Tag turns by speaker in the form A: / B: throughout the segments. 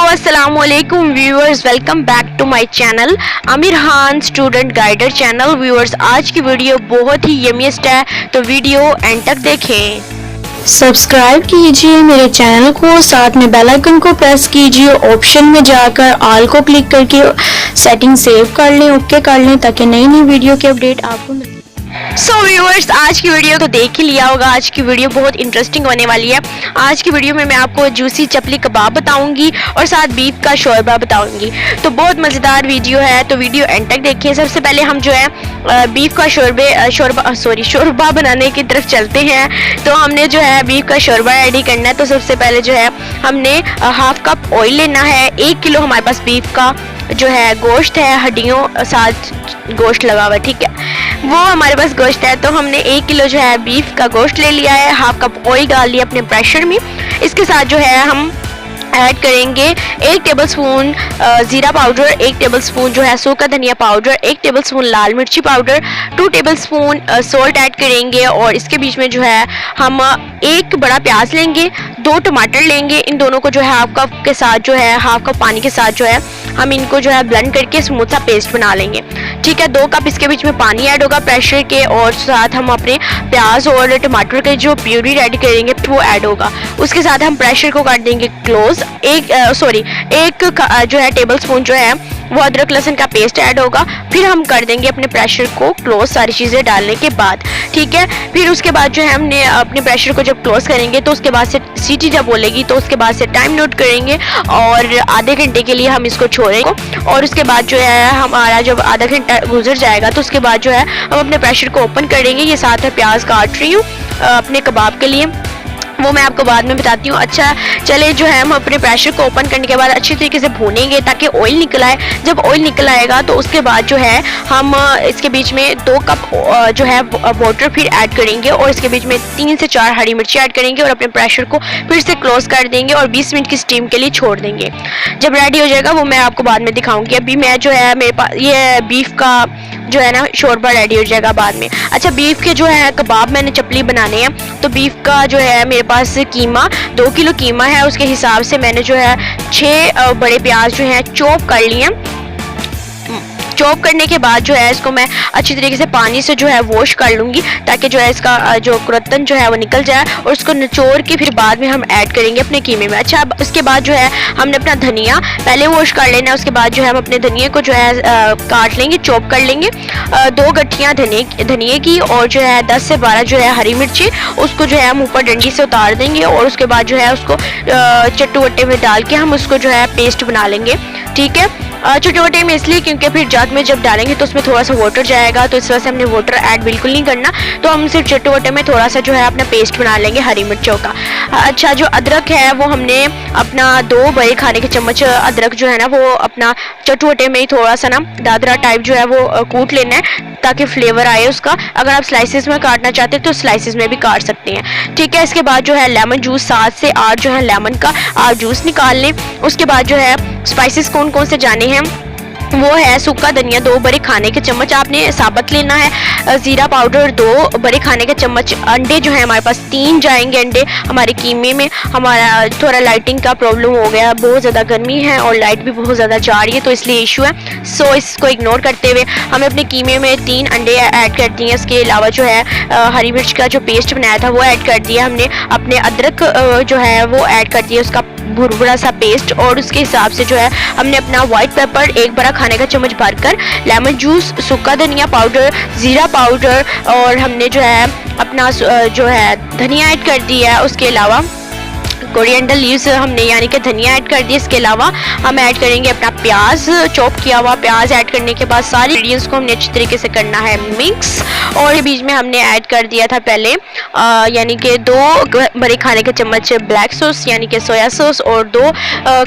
A: अस्सलामुअलैकुम viewers, welcome back to my channel Aamir Khan student guider channel. Viewers, आज की video बहुत ही यमीस्ट है, तो वीडियो एंड तक देखें।
B: सब्सक्राइब कीजिए मेरे चैनल को, साथ में बेल आइकन को प्रेस कीजिए। ऑप्शन में जाकर ऑल को क्लिक करके सेटिंग सेव कर लें, ओके कर लें, ताकि नई नई वीडियो की अपडेट आपको मिले।
A: सो व्यूअर्स, आज की वीडियो तो देख ही लिया होगा। आज की वीडियो बहुत इंटरेस्टिंग होने वाली है। आज की वीडियो में मैं आपको जूसी चपली कबाब बताऊंगी और साथ बीफ का शोरबा बताऊंगी। तो बहुत मज़ेदार वीडियो है, तो वीडियो एंड तक देखिए। सबसे पहले हम जो है बीफ का शोरबा बनाने की तरफ चलते हैं। तो हमने जो है बीफ का शोरबा रेडी करना है। तो सबसे पहले जो है हमने हाफ कप ऑयल लेना है। 1 किलो हमारे पास बीफ का जो है गोश्त है, हड्डियों साथ गोश्त लगा हुआ है, ठीक है, वो हमारे पास गोश्त है। तो हमने 1 किलो जो है बीफ का गोश्त ले लिया है। हाफ कप ऑयल डाल लिया अपने प्रेशर में। इसके साथ जो है हम ऐड करेंगे 1 टेबलस्पून ज़ीरा पाउडर, 1 टेबलस्पून जो है सूखा धनिया पाउडर, 1 टेबलस्पून लाल मिर्ची पाउडर, 2 टेबलस्पून सॉल्ट ऐड करेंगे। और इसके बीच में जो है हम 1 बड़ा प्याज लेंगे, 2 टमाटर लेंगे। इन दोनों को जो है हाफ कप के साथ जो है हाफ कप पानी के साथ जो है हम इनको जो है ब्लेंड करके स्मूथ सा पेस्ट बना लेंगे, ठीक है। 2 कप इसके बीच में पानी ऐड होगा प्रेशर के, और साथ हम अपने प्याज और टमाटर के जो प्यूरी रेडी करेंगे वो ऐड होगा। उसके साथ हम प्रेशर को कर देंगे क्लोज। एक जो है टेबलस्पून जो है वो अदरक लहसुन का पेस्ट ऐड होगा। फिर हम कर देंगे अपने प्रेशर को क्लोज सारी चीज़ें डालने के बाद, ठीक है। फिर उसके बाद जो है हमने अपने प्रेशर को जब क्लोज करेंगे तो उसके बाद से सीटी जब बोलेगी तो उसके बाद से टाइम नोट करेंगे और आधे घंटे के लिए हम इसको छोड़ेंगे। और उसके बाद जो है हमारा जब आधा घंटा गुजर जाएगा तो उसके बाद जो है हम अपने प्रेशर को ओपन करेंगे। ये साथ में प्याज काट रही हूँ अपने कबाब के लिए, वो मैं आपको बाद में बताती हूँ। अच्छा चले, जो है हम अपने प्रेशर को ओपन करने के बाद अच्छी तरीके से भूनेंगे ताकि ऑयल निकल आए। जब ऑयल निकल आएगा तो उसके बाद जो है हम इसके बीच में 2 कप जो है वाटर फिर ऐड करेंगे और इसके बीच में 3 से 4 हरी मिर्ची ऐड करेंगे और अपने प्रेशर को फिर से क्लोज कर देंगे और 20 मिनट की स्टीम के लिए छोड़ देंगे। जब रेडी हो जाएगा वो मैं आपको बाद में दिखाऊंगी। अभी मैं जो है मेरे पास ये बीफ का जो है ना शोरबा रेडी हो जाएगा बाद में। अच्छा, बीफ के जो है कबाब मैंने चपली बनाने हैं, तो बीफ का जो है मेरे पास कीमा 2 किलो कीमा है। उसके हिसाब से मैंने जो है 6 बड़े प्याज जो है चॉप कर लिए। चॉप करने के बाद जो है इसको मैं अच्छी तरीके से पानी से जो है वॉश कर लूँगी ताकि जो है इसका जो कुरतन जो है वो निकल जाए, और उसको निचोड़ के फिर बाद में हम ऐड करेंगे अपने कीमे में। अच्छा, अब उसके बाद जो है हमने अपना धनिया पहले वॉश कर लेना है। उसके बाद जो है हम अपने धनिया को जो है काट लेंगे, चॉप कर लेंगे। 2 गठियाँ धनिए की और जो है 10 से 12 जो है हरी मिर्ची, उसको जो है हम ऊपर डंडी से उतार देंगे और उसके बाद जो है उसको चट्टू वट्टे में डाल के हम उसको जो है पेस्ट बना लेंगे, ठीक है। छोटे वटे में इसलिए क्योंकि फिर जाग में जब डालेंगे तो उसमें थोड़ा सा वाटर जाएगा, तो इस वजह से हमने वाटर ऐड बिल्कुल नहीं करना। तो हम सिर्फ चट्टू वटे में थोड़ा सा जो है अपना पेस्ट बना लेंगे हरी मिर्चों का। अच्छा, जो अदरक है वो हमने अपना 2 बड़े खाने के चम्मच अदरक जो है ना वो अपना चट्टू वटे में ही थोड़ा सा ना दादरा टाइप जो है वो कूट लेना है ताकि फ्लेवर आए उसका। अगर आप स्लाइसेस में काटना चाहते हैं तो स्लाइसेस में भी काट सकते हैं, ठीक है। इसके बाद जो है लेमन जूस 7 से 8 जो है लेमन का आप जूस निकाल लें। उसके बाद जो है स्पाइसेस कौन कौन से जाने हैं वो है सूखा धनिया 2 बड़े खाने के चम्मच आपने साबुत लेना है, ज़ीरा पाउडर 2 बड़े खाने के चम्मच, अंडे जो है हमारे पास 3 जाएंगे अंडे हमारे कीमे में। हमारा थोड़ा लाइटिंग का प्रॉब्लम हो गया, बहुत ज़्यादा गर्मी है और लाइट भी बहुत ज़्यादा जा रही है, तो इसलिए इशू है। सो इसको इग्नोर करते हुए हमें अपने कीमे में 3 अंडे ऐड कर दिए। इसके अलावा जो है हरी मिर्च का जो पेस्ट बनाया था वो ऐड कर दिया हमने। अपने अदरक जो है वो ऐड कर दिया, उसका भुरभुरा सा पेस्ट। और उसके हिसाब से जो है हमने अपना व्हाइट पेपर 1 बड़ा खाने का चम्मच भरकर, लेमन जूस, सूखा धनिया पाउडर, ज़ीरा पाउडर और हमने जो है अपना जो है धनिया ऐड कर दिया है। उसके अलावा कोरिएंडर लीव्स हमने यानी कि धनिया ऐड कर दिया। इसके अलावा हम ऐड करेंगे अपना प्याज, चॉप किया हुआ प्याज ऐड करने के बाद सारे इंग्रेडिएंट्स को हमने अच्छी तरीके से करना है मिक्स। और ये बीच में हमने ऐड कर दिया था पहले यानी कि 2 बड़े खाने के चम्मच ब्लैक सॉस यानी कि सोया सॉस और 2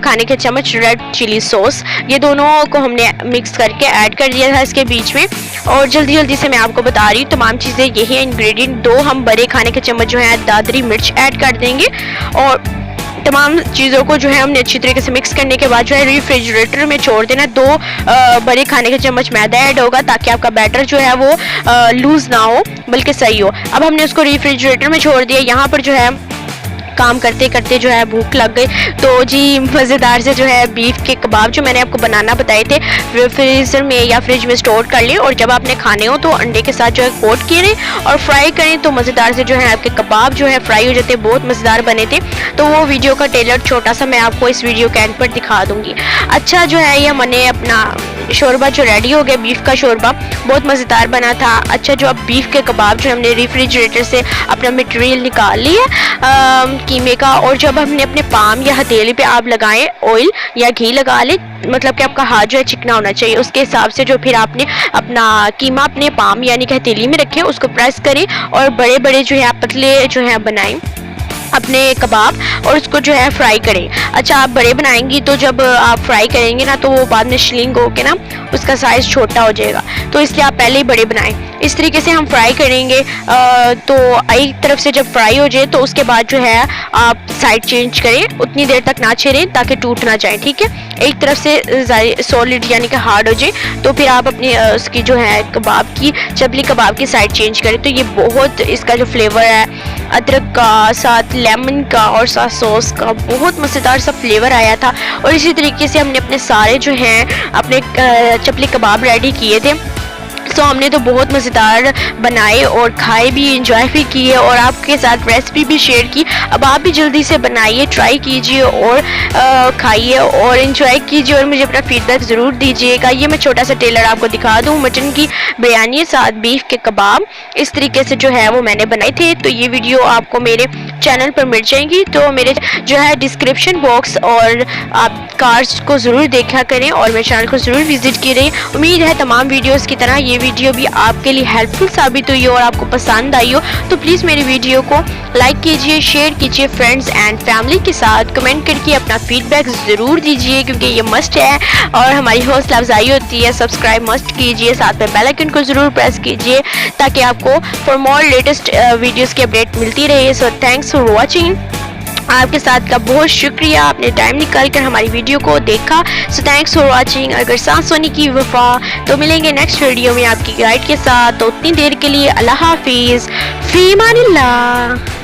A: खाने के चम्मच रेड चिली सॉस। ये दोनों को हमने मिक्स करके ऐड कर दिया था इसके बीच में। और जल्दी से मैं आपको बता रही हूँ तमाम चीज़ें यही है इंग्रेडिएंट। 2 हम बड़े खाने के चम्मच जो है दादरी मिर्च ऐड कर देंगे और तमाम चीज़ों को जो है हमने अच्छी तरीके से मिक्स करने के बाद जो है रेफ्रिजरेटर में छोड़ देना। 2 बड़े खाने के चम्मच मैदा ऐड होगा ताकि आपका बैटर जो है वो लूज ना हो बल्कि सही हो। अब हमने उसको रेफ्रिजरेटर में छोड़ दिया। यहाँ पर जो है काम करते करते जो है भूख लग गई। तो जी मज़ेदार से जो है बीफ के कबाब जो मैंने आपको बनाना बताए थे फ्रीज़र में या फ्रिज में स्टोर कर लें, और जब आपने खाने हो तो अंडे के साथ जो है कोट करें और फ्राई करें, तो मज़ेदार से जो है आपके कबाब जो है फ्राई हो जाते हैं। बहुत मज़ेदार बने थे। तो वो वीडियो का ट्रेलर छोटा सा मैं आपको इस वीडियो के एंड पर दिखा दूँगी। अच्छा जो है ये मैंने अपना शोरबा जो रेडी हो गया, बीफ का शोरबा बहुत मज़ेदार बना था। अच्छा जो अब बीफ के कबाब जो हमने रेफ्रिजरेटर से अपना मटेरियल निकाल लिया कीमे का, और जब हमने अपने पाम या हथेली पे आप लगाएं ऑयल या घी लगा लें, मतलब कि आपका हाथ जो है चिकना होना चाहिए, उसके हिसाब से जो फिर आपने अपना कीमा अपने पाम यानी कि हथेली में रखें, उसको प्रेस करें और बड़े बड़े जो है आप पतले जो है बनाएं अपने कबाब और उसको जो है फ्राई करें। अच्छा आप बड़े बनाएंगी तो जब आप फ्राई करेंगे ना तो वो बाद में श्रिंक होके ना उसका साइज़ छोटा हो जाएगा, तो इसलिए आप पहले ही बड़े बनाएं। इस तरीके से हम फ्राई करेंगे। तो एक तरफ से जब फ्राई हो जाए तो उसके बाद जो है आप साइड चेंज करें, उतनी देर तक ना छेड़ें ताकि टूट ना जाए, ठीक है। एक तरफ से सॉलिड यानी कि हार्ड हो जाए तो फिर आप अपनी उसकी जो है कबाब की चपली कबाब की साइड चेंज करें। तो ये बहुत इसका जो फ्लेवर है अदरक का साथ लेमन का और साथ सॉस का बहुत मज़ेदार सा फ्लेवर आया था। और इसी तरीके से हमने अपने सारे जो हैं अपने चपली कबाब रेडी किए थे। तो हमने तो बहुत मज़ेदार बनाए और खाए भी, इंजॉय भी किए और आपके साथ रेसिपी भी शेयर की। अब आप भी जल्दी से बनाइए, ट्राई कीजिए और खाइए और इंजॉय कीजिए और मुझे अपना फीडबैक ज़रूर दीजिएगा। ये मैं छोटा सा टेलर आपको दिखा दूँ, मटन की बिरयानी साथ बीफ के कबाब इस तरीके से जो है वो मैंने बनाए थे। तो ये वीडियो आपको मेरे चैनल पर मिल जाएंगी, तो मेरे जो है डिस्क्रिप्शन बॉक्स और आप कार्ड्स को ज़रूर देखा करें और मेरे चैनल को ज़रूर विज़िट करें। उम्मीद है तमाम वीडियोस की तरह ये वीडियो भी आपके लिए हेल्पफुल साबित हुई हो और आपको पसंद आई हो। तो प्लीज़ मेरी वीडियो को लाइक कीजिए, शेयर कीजिए फ्रेंड्स एंड फैमिली के साथ, कमेंट करके अपना फीडबैक ज़रूर दीजिए क्योंकि ये मस्ट है और हमारी हौसला अफजाई होती है। सब्सक्राइब मस्ट कीजिए, साथ में बेल आइकन को ज़रूर प्रेस कीजिए ताकि आपको फॉर मोर लेटेस्ट वीडियोज़ की अपडेट मिलती रहे। So thanks for watching. आपके साथ का बहुत शुक्रिया, आपने टाइम निकाल कर हमारी वीडियो को देखा। So thanks for watching. अगर सांस सोने की वफा, तो मिलेंगे नेक्स्ट वीडियो में आपकी गाइड के साथ। तो उतनी देर के लिए अल्लाह हाफिज़, फी अमानिल्लाह।